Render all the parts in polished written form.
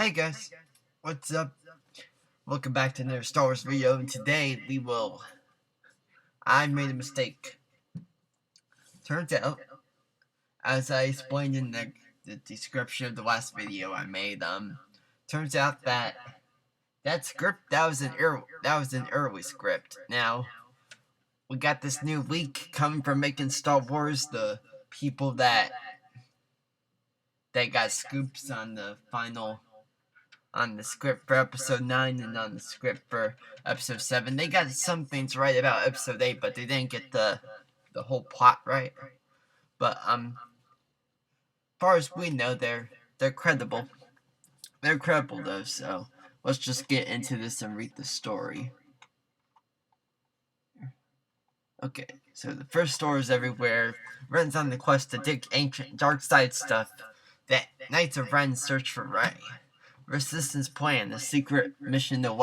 Hey guys, what's up? Welcome back to another Star Wars video, and today I made a mistake. Turns out, as I explained in the description of the last video I made, turns out that script, that was an early script. Now, we got this new leak coming from Making Star Wars, the people that got scoops on the script for episode 9 and on the script for episode 7. They got some things right about episode 8, but they didn't get the whole plot right. But as far as we know, they're credible. They're credible though, so let's just get into this and read the story. Okay, so the first story is everywhere. Ren's on the quest to dig ancient dark side stuff. The Knights of Ren search for Rey. Resistance plan, the secret mission to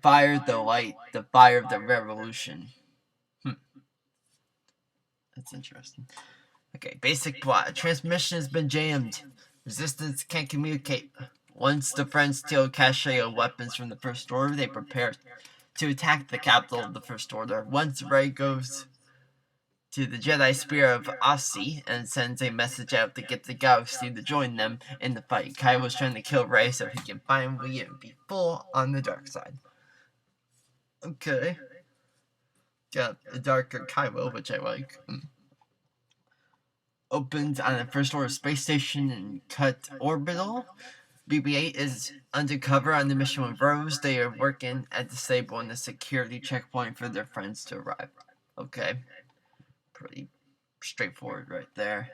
fire the fire of the revolution. That's interesting. Okay, basic plot. A transmission has been jammed. Resistance can't communicate. Once the Friends steal a cache of weapons from the First Order, they prepare to attack the capital of the First Order. Once Rey goes to the Jedi Spear of Ossi and sends a message out to get the galaxy to join them in the fight. Kylo's trying to kill Rey so he can finally be full on the dark side. Okay. Got a darker Kylo, which I like. Opens on a First Order space station in Cut Orbital. BB-8 is undercover on the mission with Rose. They are working at disabling the security checkpoint for their friends to arrive. Okay. Pretty straightforward right there.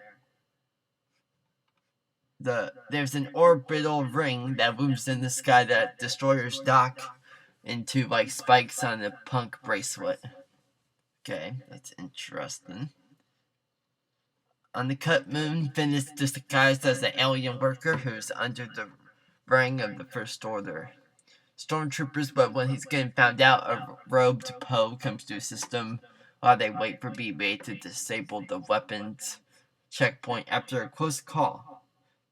There's an orbital ring that moves in the sky that destroyers dock into like spikes on a punk bracelet. Okay, that's interesting. On the cut moon, Finn is disguised as an alien worker who's under the ring of the First Order. Stormtroopers, but when he's getting found out, a robed Poe comes to the system while they wait for BB-8 to disable the weapons checkpoint. After a close call,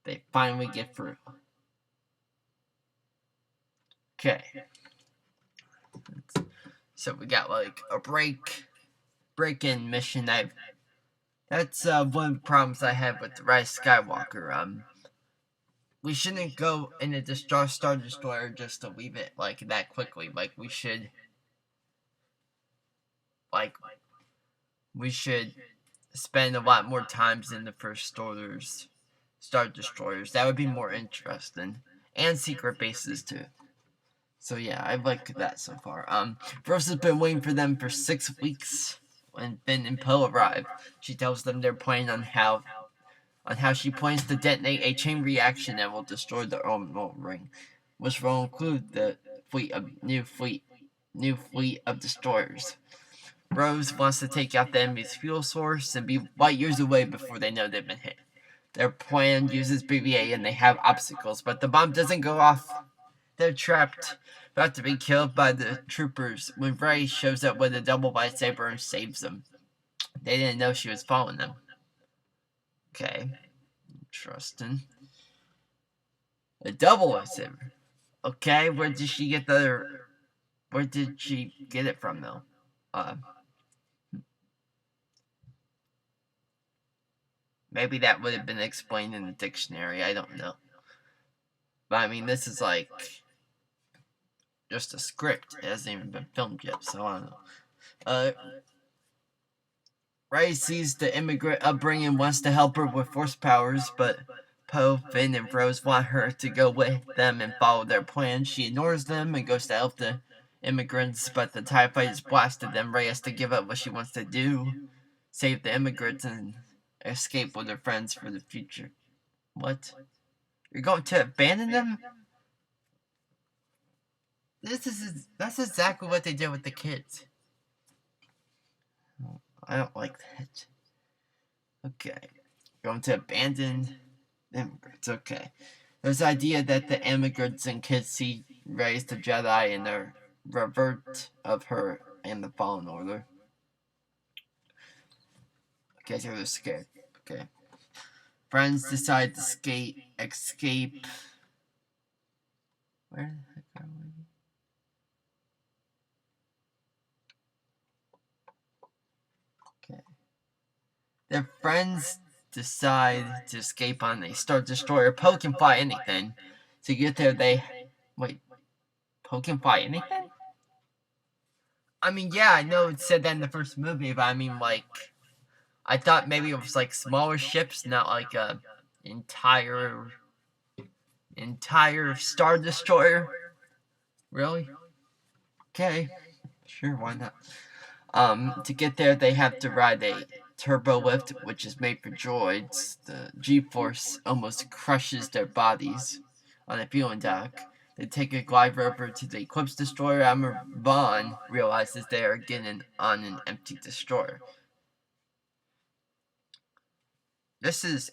they finally get through. Okay. So we got like a break-in mission. That's one of the problems I have with the Rise Skywalker. We shouldn't go in a Star Destroyer just to leave it like that quickly. Like we should spend a lot more times in the First Order's Star Destroyers. That would be more interesting. And secret bases too. So yeah, I like that so far. Rose has been waiting for them for 6 weeks. When Finn and Poe arrive, she tells them they're planning on how she plans to detonate a chain reaction that will destroy the orbital ring, which will include the new fleet of destroyers. Rose wants to take out the enemy's fuel source and be light years away before they know they've been hit. Their plan uses BB-8 and they have obstacles, but the bomb doesn't go off. They're trapped, about to be killed by the troopers when Rey shows up with a double lightsaber and saves them. They didn't know she was following them. Okay, interesting. A double lightsaber. Okay, where did she get it from though? Maybe that would have been explained in the dictionary, I don't know. But I mean, this is like just a script. It hasn't even been filmed yet, so I don't know. Rey sees the immigrant upbringing, wants to help her with force powers, but Poe, Finn, and Rose want her to go with them and follow their plan. She ignores them and goes to help the immigrants, but the TIE fighters blasted them. Rey has to give up what she wants to do, save the immigrants, and escape with her friends for the future. What? You're going to abandon them? That's exactly what they did with the kids. I don't like that. Okay. Going to abandon immigrants. Okay. There's the idea that the immigrants and kids see Rey as the Jedi and they're revert of her and the Fallen Order. Okay, so they're scared. Okay. Friends decide to escape. Where the heck are we? Okay. Their friends decide to escape on a Star Destroyer. Poe can fly anything. To get there, they... Wait. Poe can fly anything? I mean, yeah, I know it said that in the first movie, but I mean, like... I thought maybe it was, like, smaller ships, not, like, a entire Star Destroyer. Really? Okay. Sure, why not? To get there, they have to ride a turbo lift, which is made for droids. The G-force almost crushes their bodies on a fueling dock. They take a glider over to the Eclipse Destroyer. Admiral Vaughn realizes they are getting on an empty destroyer. This is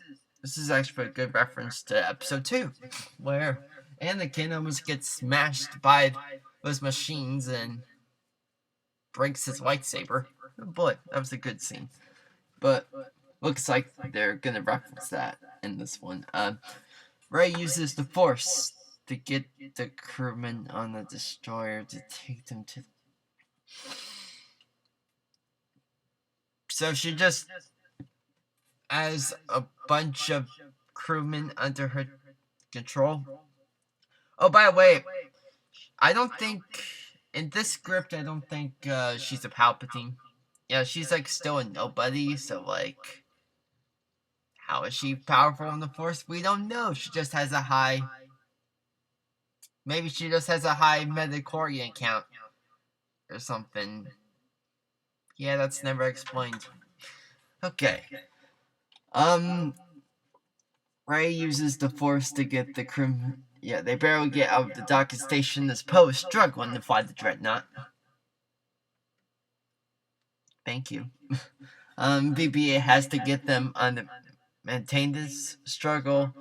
actually a good reference to Episode 2, where Anakin almost gets smashed by those machines and breaks his lightsaber. Oh boy, that was a good scene. But looks like they're gonna reference that in this one. Rey uses the Force to get the crewmen on the destroyer to take them to... So she just has a bunch of crewmen under her control. Oh, by the way, I don't think... In this script, I don't think she's a Palpatine. Yeah, she's, like, still a nobody, so, like... How is she powerful in the Force? We don't know. She just has a high... Maybe she just has a high metachlorian count. Or something. Yeah, that's never explained. Okay. Rey uses the Force to get the crew... Yeah, they barely get out of the docking station as Poe is struggling to fly the Dreadnought. Thank you. BB-8 has to get them on the... Maintain this struggle.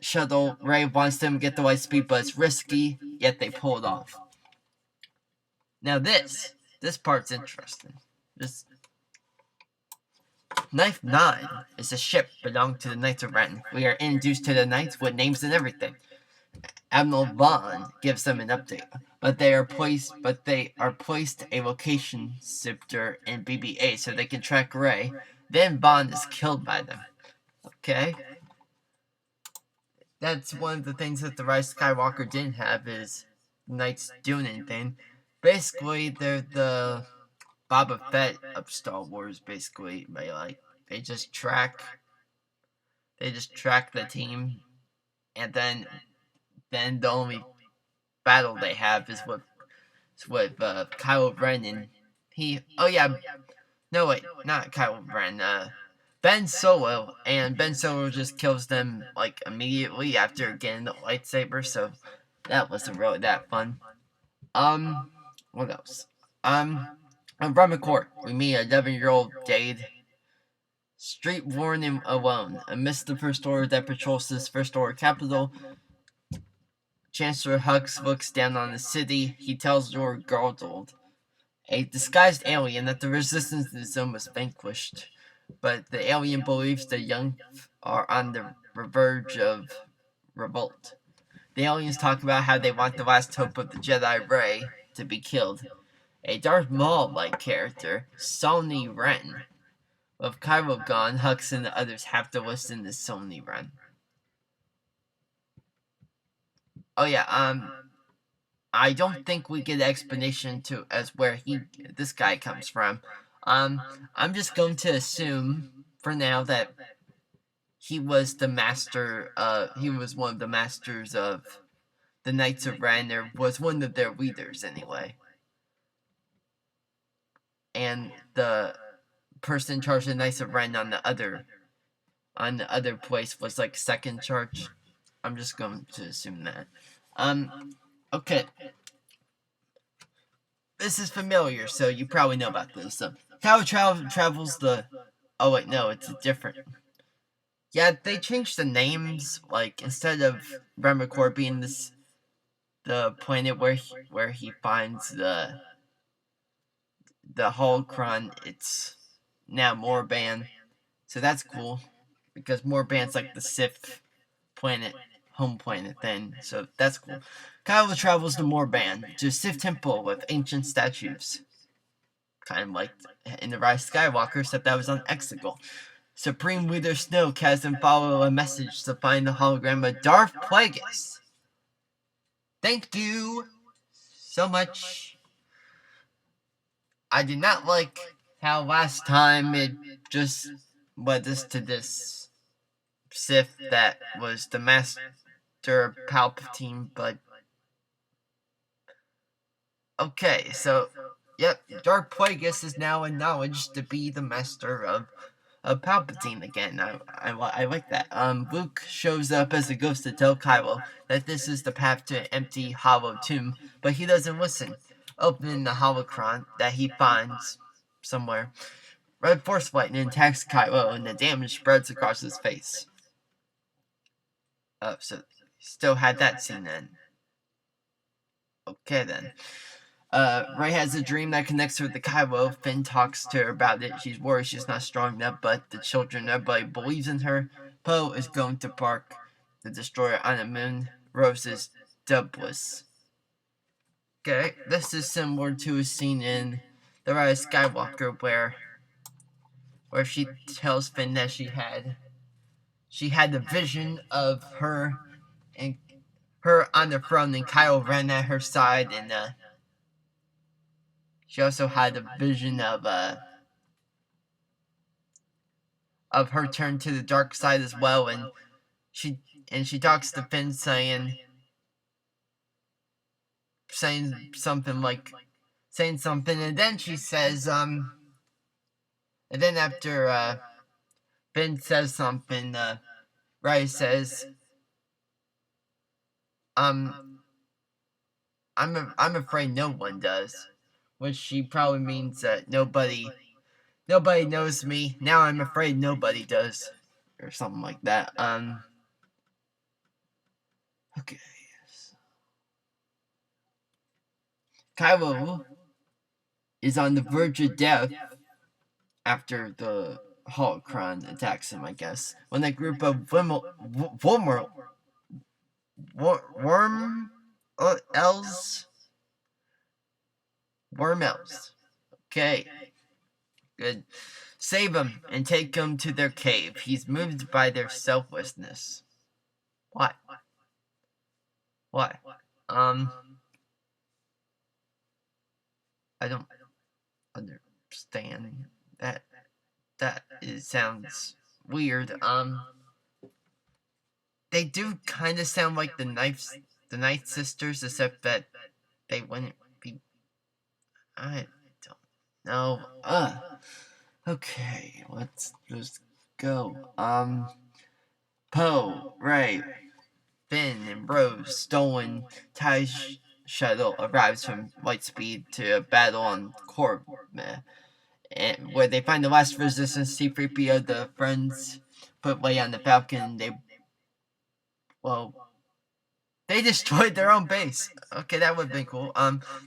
Shuttle. Rey wants them to get the light speed, but it's risky, yet they pull it off. Now this part's interesting. This Knife 9 is a ship belonging to the Knights of Ren. We are introduced to the Knights with names and everything. Admiral Vaughn gives them an update, but they are placed a location shifter in BB-8 so they can track Rey. Then Vaughn is killed by them. Okay. That's one of the things that the Rise of Skywalker didn't have, is Knights doing anything. Basically, they're the Boba Fett of Star Wars, basically. They just track the team, and then the only battle they have is with Kylo Ren, and not Kylo Ren, Ben Solo, and Ben Solo just kills them, like, immediately after getting the lightsaber, so that wasn't really that fun. What else? On Court, we meet a 11-year-old Jade, street worn and alone. Amidst the First Order that patrols this First Order capital, Chancellor Hux looks down on the city. He tells Lord Gardold, a disguised alien, that the resistance is almost vanquished. But the alien believes the young are on the verge of revolt. The aliens talk about how they want the last hope of the Jedi, Rey, to be killed. A Darth Maul-like character, Sony Ren. With Kylo gone, Hux and the others have to listen to Sony Ren. Oh yeah, I don't think we get an explanation as where this guy comes from. I'm just going to assume for now that he was the master. He was one of the masters of the Knights of Ren, or was one of their leaders anyway. And the person in charge of the Knights of Ren on the other place was like second charge. I'm just going to assume that. Okay. This is familiar, so you probably know about this. Kylo travels the... Oh wait, no, it's different. Yeah, they changed the names. Like, instead of Remicor being the planet where he finds the holocron, it's now Morban. So that's cool, because Morban's like the Sith planet, home planet then, so that's cool. Kylo travels to Moorband, to Sith Temple with ancient statues. Kind of like in The Rise of Skywalker, except that was on Exegol. Supreme Leader Snoke has him follow a message to find the hologram of Darth Plagueis. Thank you so much. I did not like how last time it just led us to this Sith that was the Master Palpatine, but okay, so yep, Darth Plagueis is now acknowledged to be the Master of Palpatine again. I like that. Luke shows up as a ghost to tell Kylo that this is the path to an empty, hollow tomb, but he doesn't listen. Opening the holocron that he finds somewhere, red force lightning attacks Kylo, and the damage spreads across his face. Oh, so still had that scene then. Okay then. Rey has a dream that connects her to Kylo. Finn talks to her about it. She's worried she's not strong enough, but the children, everybody believes in her. Poe is going to park the destroyer on the moon. Rose is dubless. Okay, this is similar to a scene in The Rise of Skywalker where she tells Finn that she had the vision of her and her on the throne, and Kylo ran at her side, and she also had a vision of her turn to the dark side as well, and she talks to Finn saying something, and then she says, and then after Finn says something, Rey says, I'm afraid no one does, which she probably means that nobody knows me. Now I'm afraid nobody does, or something like that. Okay. Kylo is on the verge of death after the holocron attacks him, I guess, when a group of worm elves. Okay, good. Save him and take him to their cave. He's moved by their selflessness. Why? I don't understand that. Sounds weird. They do kind of sound like the Night Sisters, except that they wouldn't be. I don't know. Okay, let's just go. Poe, Rey, Finn, and Rose stolen TIE shuttle arrives from Lightspeed to a battle on Corvette, where they find the last Resistance C-3PO. The friends put Leia on the Falcon. They destroyed their own base. Okay, that would have been cool.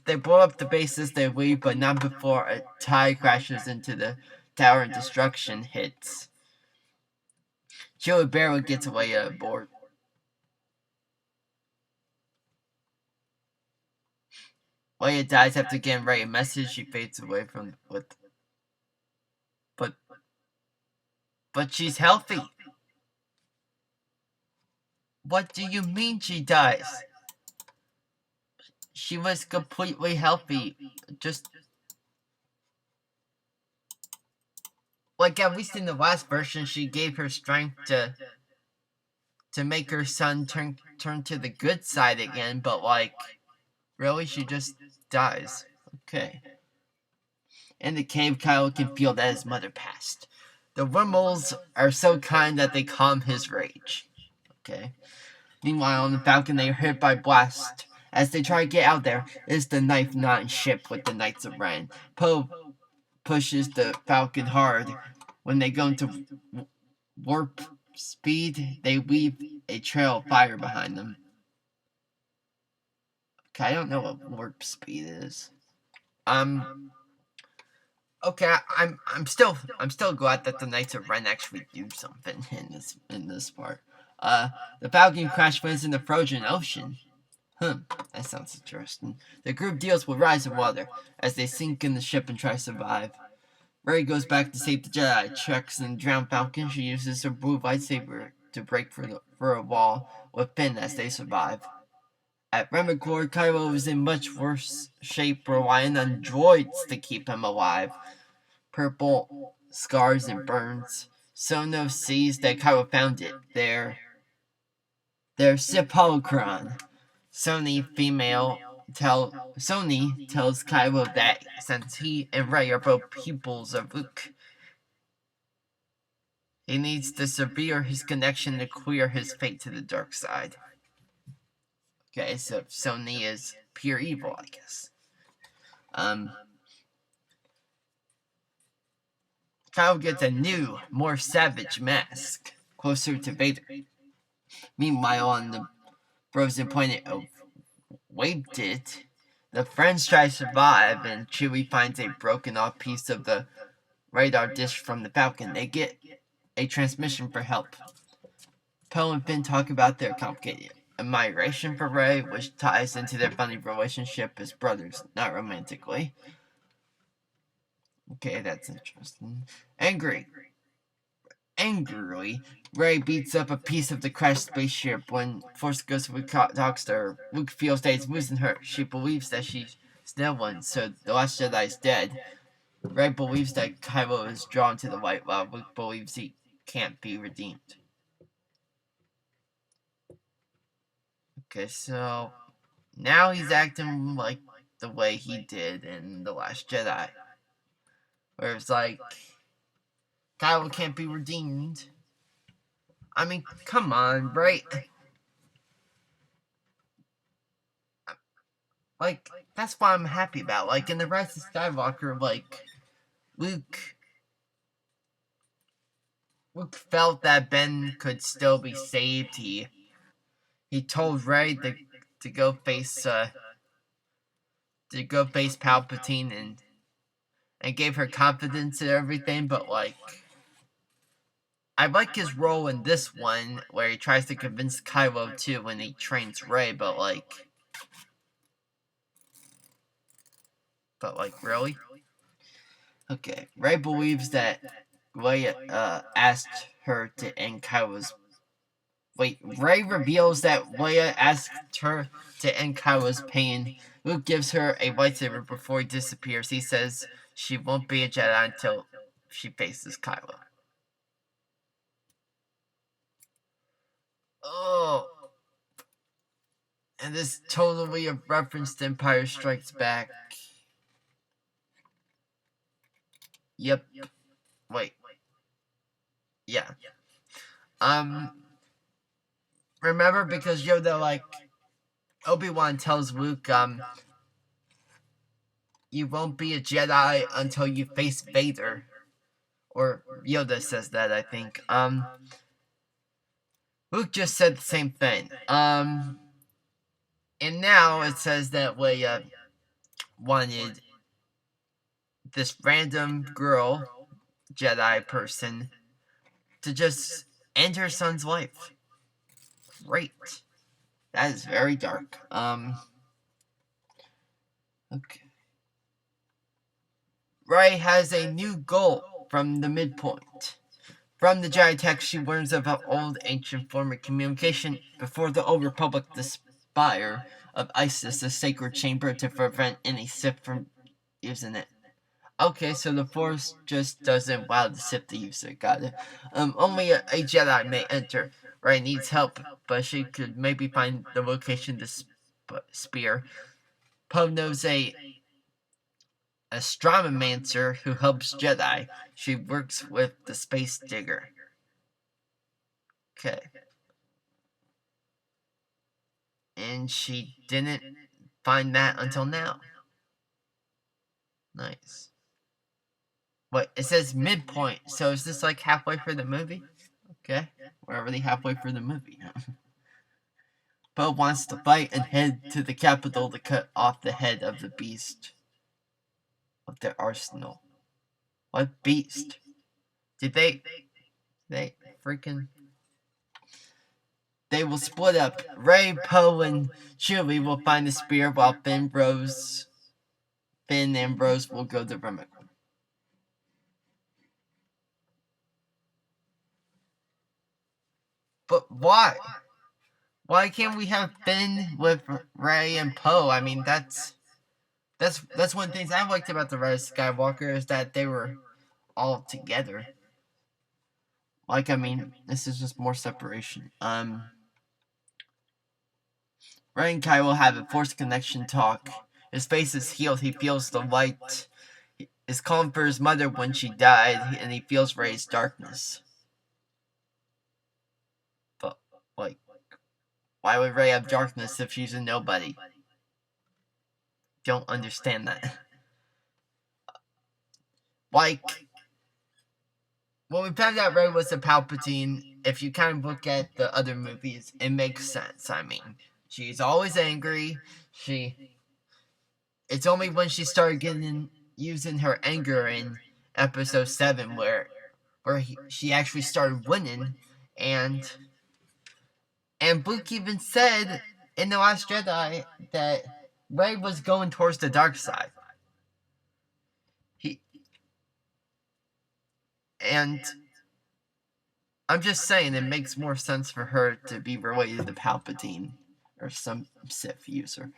They blow up the base as they leave, but not before a TIE crashes into the tower and destruction hits. Chewie barely gets away aboard. Leia dies after getting Rey a message. She fades away from but she's healthy. What do you mean she dies? She was completely healthy. Just like, at least in the last version, she gave her strength to make her son turn to the good side again, but like, really, she just dies. Okay. In the cave, Kylo can feel that his mother passed. The wormholes are so kind that they calm his rage. Okay. Meanwhile, on the Falcon, they are hit by blast. As they try to get out there, is the Knife Nine ship with the Knights of Ren. Poe pushes the Falcon hard. When they go into warp speed, they leave a trail of fire behind them. Okay, I don't know what warp speed is. Okay, I'm still glad that the Knights of Ren actually do something in this part. The Falcon crash lands in the frozen ocean. That sounds interesting. The group deals with rising water as they sink in the ship and try to survive. Rey goes back to save the Jedi, checks and drown Falcon. She uses her blue lightsaber to break through a wall with Finn as they survive. At Remicor, Kylo is in much worse shape, relying on droids to keep him alive. Purple scars and burns. Sono sees that Kylo found it. Their Sith holocron. Sony tells Kylo that since he and Rey are both pupils of Luke, he needs to sever his connection to clear his fate to the dark side. Okay, so Sony is pure evil, I guess. Kylo gets a new, more savage mask, closer to Vader. Meanwhile, on the frozen planet of Waved, the friends try to survive, and Chewie finds a broken off piece of the radar dish from the Falcon. They get a transmission for help. Poe and Finn talk about their complicated admiration for Rey, which ties into their funny relationship as brothers, not romantically. Okay, that's interesting. Angrily, Rey beats up a piece of the crashed spaceship. When Force Ghost talks to her, Luke feels that he's losing her. She believes that she's no one, so the Last Jedi is dead. Rey believes that Kylo is drawn to the light, while Luke believes he can't be redeemed. Okay, so now he's acting like the way he did in The Last Jedi. Where it's like, Kylo can't be redeemed. I mean, come on, right? Like, that's what I'm happy about. Like, in The Rise of Skywalker, like, Luke felt that Ben could still be saved. He told Rey to go face Palpatine and gave her confidence and everything, but like, I like his role in this one where he tries to convince Kylo too when he trains Rey, but like, really? Okay, Rey believes that Leia asked her to end Kylo's. Rey reveals that Leia asked her to end Kylo's pain. Luke gives her a lightsaber before he disappears. He says she won't be a Jedi until she faces Kylo. Oh. And this totally a reference to Empire Strikes Back. Yep. Wait. Yeah. Remember, because Yoda, like, Obi-Wan tells Luke, you won't be a Jedi until you face Vader. Or Yoda says that, I think. Luke just said the same thing. And now it says that Leia wanted this random girl, Jedi person, to just end her son's life. Great. That is very dark. Okay. Rey has a new goal from the midpoint. From the Jedi text, she learns of an old ancient form of communication before the Old Republic, the spire of Isis, a sacred chamber to prevent any Sith from using it. Okay, so the Force just doesn't allow the Sith to use it. Got it. Only a Jedi may enter. Rey needs help, but she could maybe find the location to spear. Poe knows a astronomancer who helps Jedi. She works with the space digger. Okay. And she didn't find that until now. Nice. Wait, it says midpoint, so is this like halfway through the movie? Okay, we're already halfway through the movie. Poe wants to fight and head to the capital to cut off the head of the beast of their arsenal. What beast? Did they freaking... they will split up. Rey, Poe, and Chewie will find the spear, while Finn and Rose will go to Remicade. But why? Why can't we have Finn with Rey and Poe? I mean, that's one of the things I liked about the Rise of Skywalker, is that they were all together. Like, I mean, this is just more separation. Rey and Kai will have a forced connection talk. His face is healed. He feels the light. Is calm for his mother when she died, and he feels Rey's darkness. But, like, why would Rey have darkness if she's a nobody? Don't understand that. Like, when we found out Rey was a Palpatine, if you kind of look at the other movies, it makes sense. I mean, she's always angry. It's only when she started using her anger in Episode 7 where she actually started winning, and Luke even said in The Last Jedi that Rey was going towards the dark side. And I'm just saying, it makes more sense for her to be related to Palpatine or some Sith user.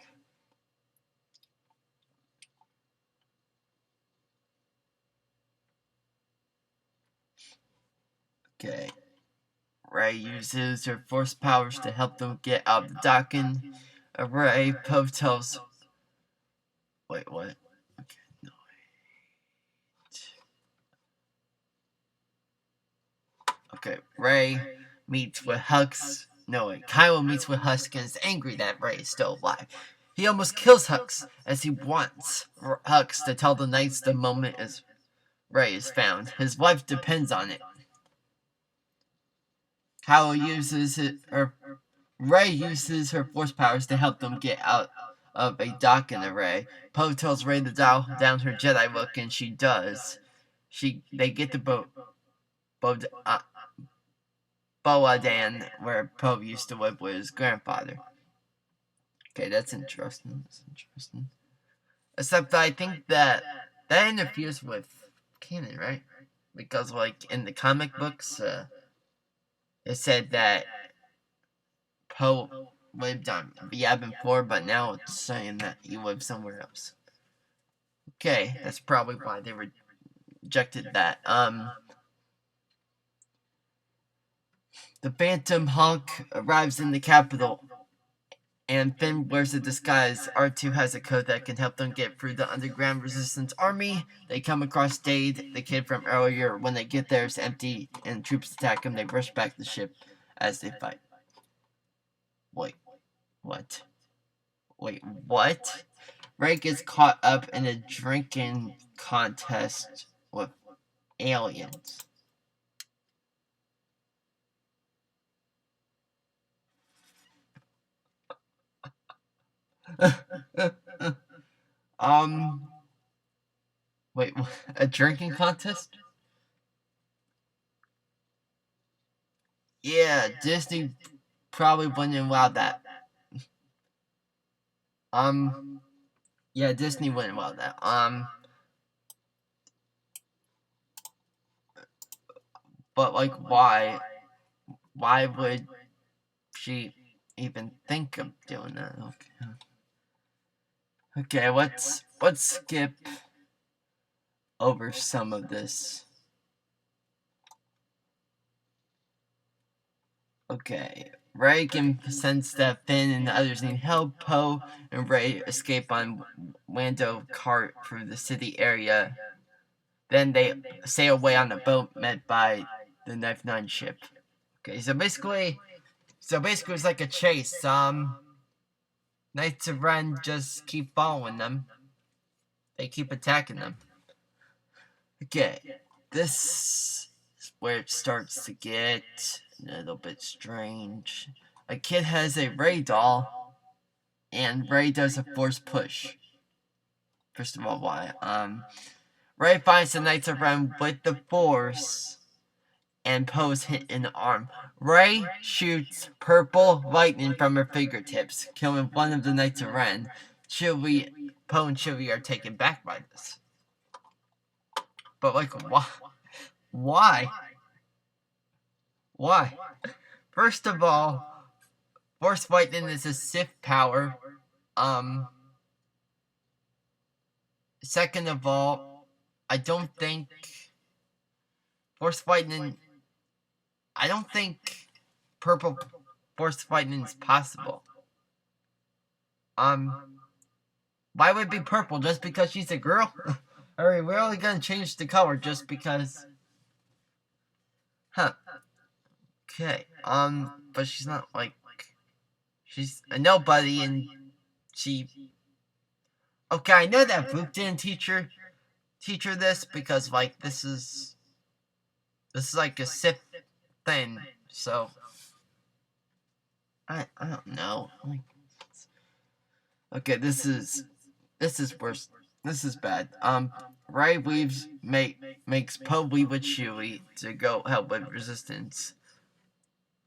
Okay. Rey uses her force powers to help them get out of the docking. Rey, Poe tells... Wait, what? Okay, no. Okay, Rey meets with Hux. No, wait. Kylo meets with Hux and is angry that Rey is still alive. He almost kills Hux, as he wants Hux to tell the Knights the moment Rey is found. His life depends on it. Kylo Rey uses her force powers to help them get out of a docking array. Poe tells Rey to dial down her Jedi look, and she does. They get the Boadan, where Poe used to live with his grandfather. Okay, that's interesting. Except that I think that interferes with canon, right? Because, like, in the comic books, it said that Poe lived on Yavin 4, but now it's saying that he lived somewhere else. Okay, that's probably why they rejected that. The Phantom Hawk arrives in the capital, and Finn wears a disguise. R2 has a code that can help them get through the underground resistance army. They come across Dade, the kid from earlier. When they get there, it's empty, and troops attack him. They rush back the ship as they fight. Wait, what? Rey gets caught up in a drinking contest with aliens. Wait, a drinking contest? Yeah, Disney probably wouldn't allow that. Yeah, Disney wouldn't allow that. But, like, why? Why would she even think of doing that? Okay, let's skip over some of this. Okay, Rey can sense that Finn and the others need help. Poe and Rey escape on Lando cart through the city area. Then they sail away on a boat met by the Knife 9 ship. Okay, so basically it's like a chase. Knights of Ren just keep following them. They keep attacking them. Okay, this is where it starts to get a little bit strange. A kid has a Rey doll, and Rey does a force push. First of all, why? Rey finds the Knights of Ren with the Force, and Poe's hit in the arm. Rey shoots purple lightning from her fingertips, killing one of the Knights of Ren. Poe and Chewie are taken back by this. But, like, why? Why? First of all, Force Lightning is a Sith power. Second of all, I don't think Force Lightning. I don't think purple Force Lightning is possible. Why would it be purple just because she's a girl? Alright, we're only gonna change the color just because. Huh. Okay. But she's not like. She's a nobody and she. Okay, I know that Luke didn't teach her this because, like, this is like a Sith thing, so I don't know. Like, okay, this is worse. This is bad. Rey makes Poe leave with Chewie to go help with Resistance.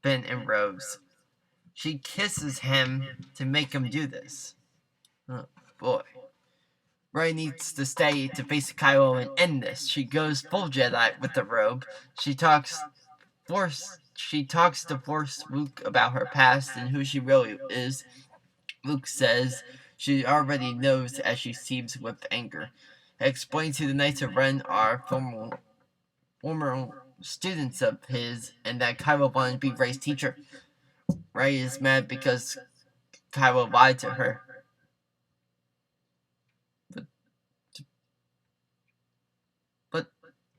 Finn and Rose. She kisses him to make him do this. Oh boy. Rey needs to stay to face Kylo and end this. She goes full Jedi with the robe. She talks to Force Luke about her past and who she really is. Luke says she already knows as she seethes with anger. Explains who the Knights of Ren are, former students of his, and that Kylo wanted to be Rey's teacher. Rey is mad because Kylo lied to her. But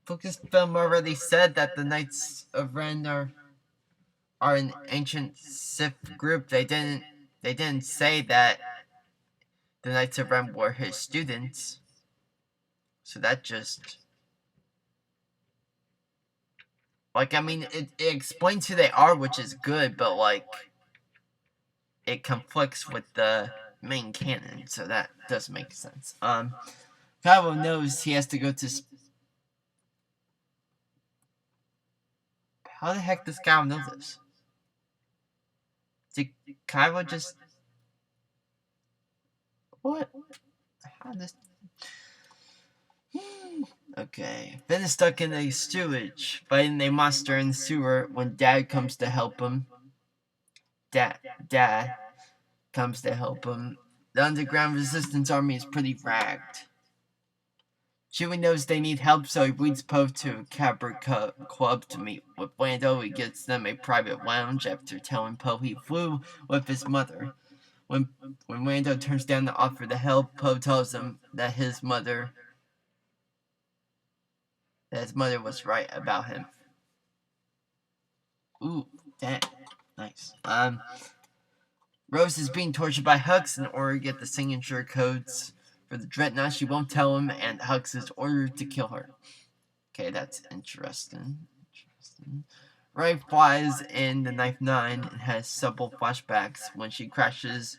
Lucasfilm already said that the Knights of Ren are an ancient Sith group. They didn't say that the Knights of Ren were his students. So that just, like, I mean, it explains who they are, which is good, but, like, it conflicts with the main canon, so that does make sense. Kylo knows he has to go to. How the heck does Kylo know this? Did Kylo just. What? How does. Okay. Finn is stuck in a sewage, fighting a monster in the sewer when Dad comes to help him. Dad comes to help him. The underground resistance army is pretty ragged. Chewie knows they need help, so he leads Poe to a Cabaret Club to meet with Lando. He gets them a private lounge after telling Poe he flew with his mother. When Lando turns down the offer to help, Poe tells him that his mother was right about him. Ooh, dang. Nice. Rose is being tortured by Hux in order to get the signature codes for the Dreadnought. She won't tell him, and Hux is ordered to kill her. Okay, that's interesting. Rey flies in the Knife 9 and has several flashbacks when she crashes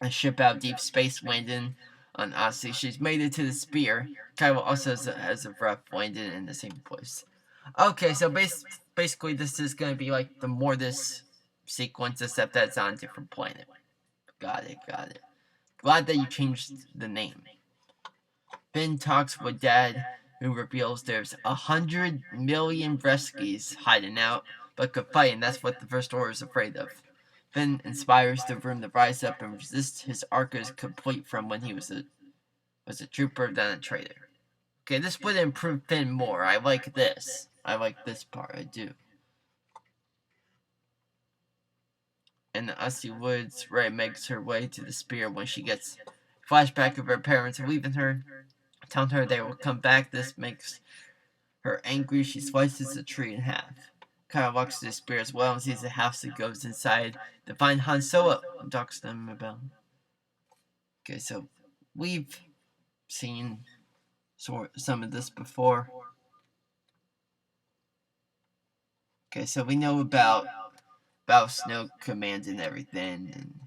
a ship out of deep space, landing on Odyssey. She's made it to the Spear. Kylo also has a rough landed in the same place. Okay, so basically this is going to be like the Mortis sequence, except that it's on a different planet. Got it. Glad that you changed the name. Finn talks with Dad, who reveals there's 100 million Reskies hiding out, but could fight, and that's what the First Order is afraid of. Finn inspires the room to rise up and resist. His arc is complete from when he was a trooper, then a traitor. Okay, this would improve Finn more. I like this. I like this part, I do. In the Usty Woods, Rey makes her way to the Spear when she gets a flashback of her parents leaving her, telling her they will come back. This makes her angry. She slices the tree in half. Kylo walks to the Spear as well and sees the house and goes inside to find Han Solo and talks to them about. Okay, so we've seen some of this before. Okay, so we know about Snoke Command and everything. And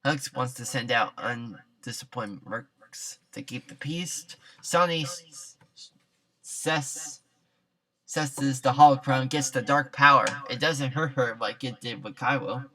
Hux wants to send out undisciplined works. To keep the peace, Sonny cesses the holocron, gets the dark power. It doesn't hurt her like it did with Kylo.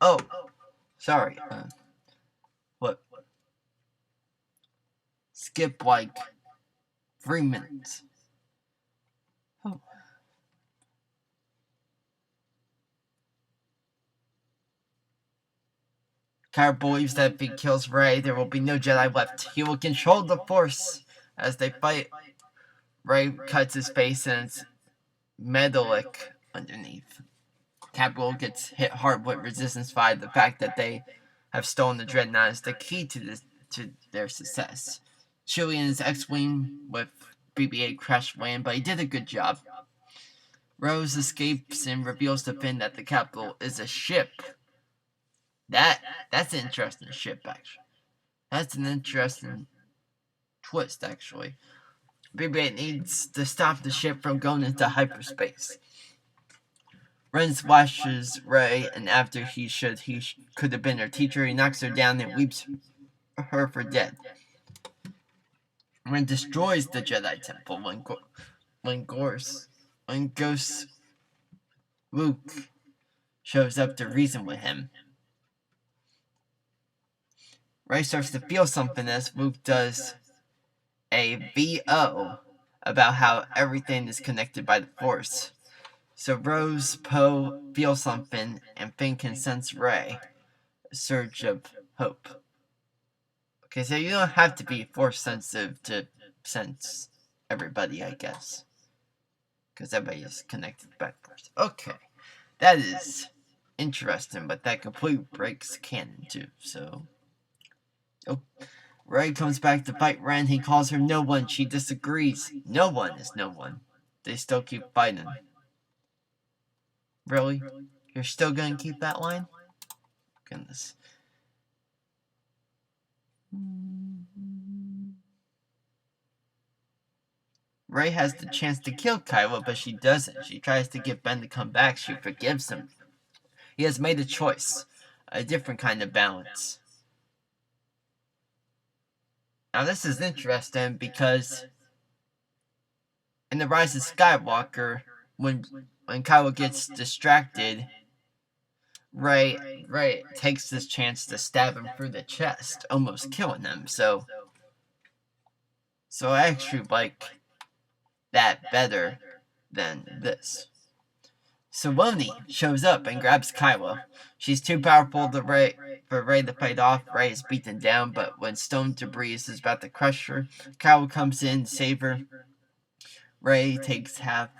Oh, sorry. What? Skip like 3 minutes. Oh. Kylo believes that if he kills Rey, there will be no Jedi left. He will control the Force as they fight. Rey cuts his face and it's metallic underneath. Capital gets hit hard with Resistance 5. The fact that they have stolen the Dreadnought is the key to their success. Chillian's X-Wing with BB-8 crash land, but he did a good job. Rose escapes and reveals to Finn that the capital is a ship. That's an interesting ship, actually. That's an interesting twist, actually. BB-8 needs to stop the ship from going into hyperspace. Ren splashes Rey, and after he could have been her teacher, he knocks her down and leaves her for dead. Ren destroys the Jedi Temple when Ghost Luke shows up to reason with him. Rey starts to feel something as Luke does a VO about how everything is connected by the Force. So Rose, Poe feel something, and Finn can sense Rey. A surge of hope. Okay, so you don't have to be Force sensitive to sense everybody, I guess. Because everybody is connected by Force. Okay, that is interesting, but that completely breaks canon too, so... Oh, Rey comes back to fight Ren. He calls her no one. She disagrees. No one is no one. They still keep fighting. Really? You're still gonna keep that line? Goodness. Rey has the chance to kill Kylo, but she doesn't. She tries to get Ben to come back. She forgives him. He has made a choice. A different kind of balance. Now this is interesting because in The Rise of Skywalker, when Kylo gets distracted, Rey takes this chance to stab him through the chest, almost killing him. So I actually like that better than this. Saloni shows up and grabs Kylo. She's too powerful for Rey to fight off. Rey is beaten down, but when stone debris is about to crush her, Kylo comes in to save her. Rey takes half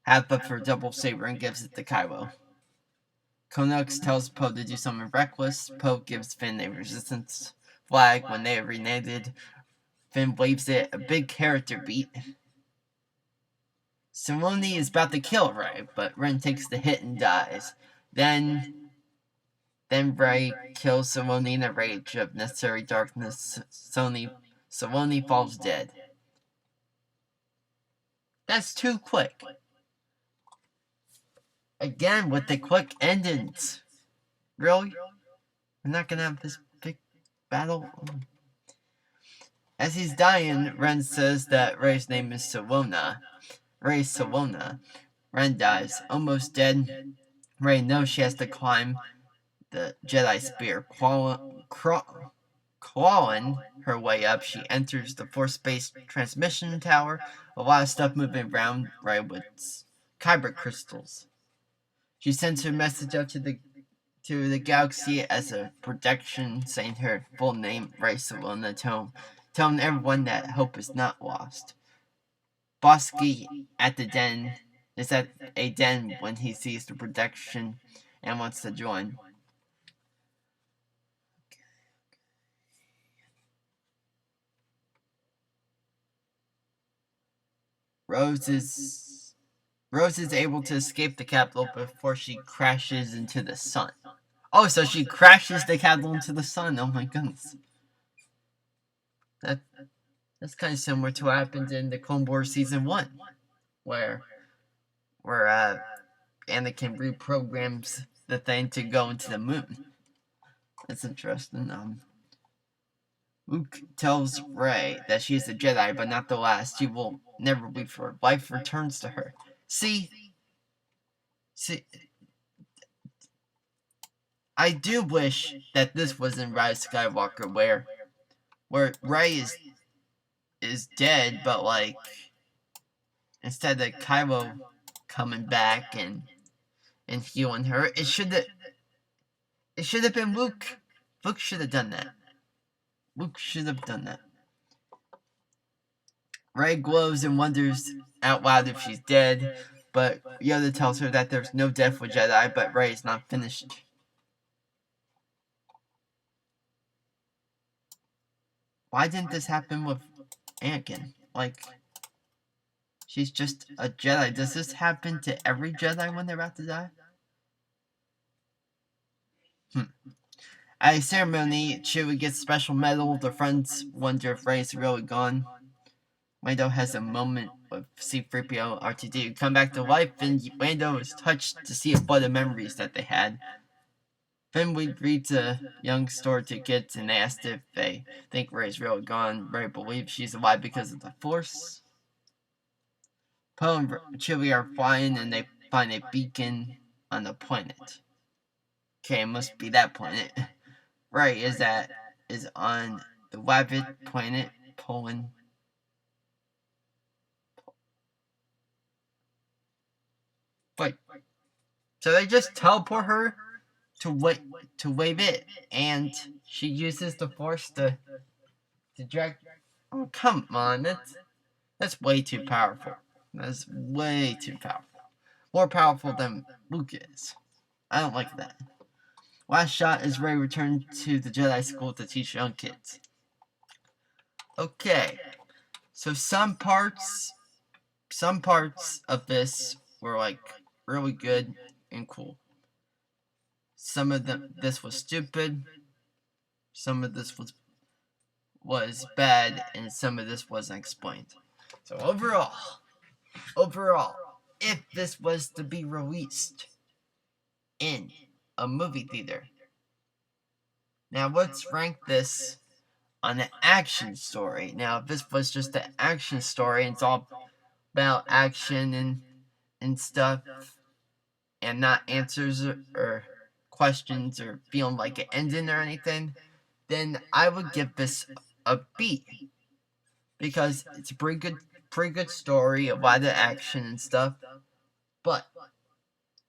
of her double saber and gives it to Kylo. Konux tells Poe to do something reckless. Poe gives Finn a resistance flag. When they are reunited, Finn waves it, a big character beat. Saloni is about to kill Rey, but Ren takes the hit and dies. Then Rey kills Saloni in a rage of necessary darkness. Saloni falls dead. That's too quick. Again with the quick endings. Really? We're not gonna have this big battle? As he's dying, Ren says that Rey's name is Salona. Rey Salona. Ren dies. Almost dead. Rey knows she has to climb the Jedi Spear. Clawing her way up, she enters the Force-based transmission tower. A lot of stuff moving around Rey with kyber crystals. She sends her message out to the galaxy as a protection, saying her full name, Rey Salona, telling everyone that hope is not lost. Bosky is at a den when he sees the protection and wants to join. Rose is able to escape the capital before she crashes into the sun. Oh, so she crashes the capital into the sun. Oh my goodness. That's kind of similar to what happened in the Clone Wars Season 1, where Anakin reprograms the thing to go into the moon. That's interesting. Luke tells Rey that she is a Jedi, but not the last. She will never leave her. Life returns to her. See, I do wish that this was in Rise of Skywalker, where Rey is dead, but like instead of Kylo coming back and healing her, it should have been Luke. Luke should have done that. Luke should have done that. Rey glows and wonders out loud if she's dead, but Yoda tells her that there's no death with Jedi, but Rey is not finished. Why didn't this happen with Anakin? like, she's just a Jedi. Does this happen to every Jedi when they're about to die? At a ceremony, Chewie gets a special medal. The friends wonder if Rey's really gone. Lando has a moment with C-3PO and R2-D2 come back to life, and Lando is touched to see a flood of memories that they had. Then we read a young store to kids and asked if they think Rey's really gone. Rey believes she's alive because of the Force. Poe and Chewie are flying and they find a beacon on the planet. Okay, it must be that planet. Rey is on the Wabbit planet, Poland. Wait, so they just teleport her to wave it, and she uses the Force to drag. Oh, come on, that's way too powerful. That's way too powerful. More powerful than Luke is. I don't like that. Last shot is Rey returned to the Jedi School to teach young kids. Okay, so some parts of this were like really good and cool. Some of this was stupid. Some of this was bad, and some of this wasn't explained. So overall, if this was to be released in a movie theater, now let's rank this on an action story. Now, if this was just an action story and it's all about action and stuff, and not answers or questions or feeling like an ending or anything, then I would give this a B, because it's a pretty good story, a lot of action and stuff. But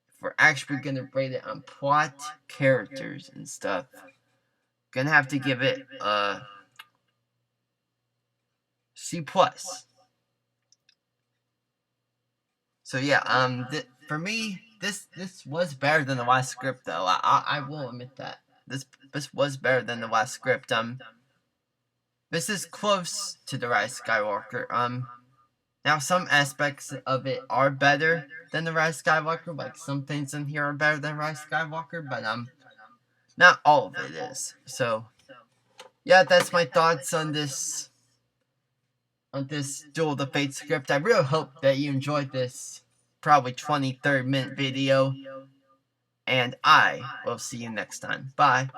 if we're actually gonna rate it on plot, characters, and stuff, gonna have to give it a C+. So yeah, for me, this was better than the last script, though. I will admit that this was better than the last script. This is close to The Rise of Skywalker. Now some aspects of it are better than The Rise of Skywalker. Like, some things in here are better than Rise of Skywalker, but not all of it is. So yeah, that's my thoughts on this Duel of the Fates script. I really hope that you enjoyed this probably 23-minute video, and I will see you next time. Bye.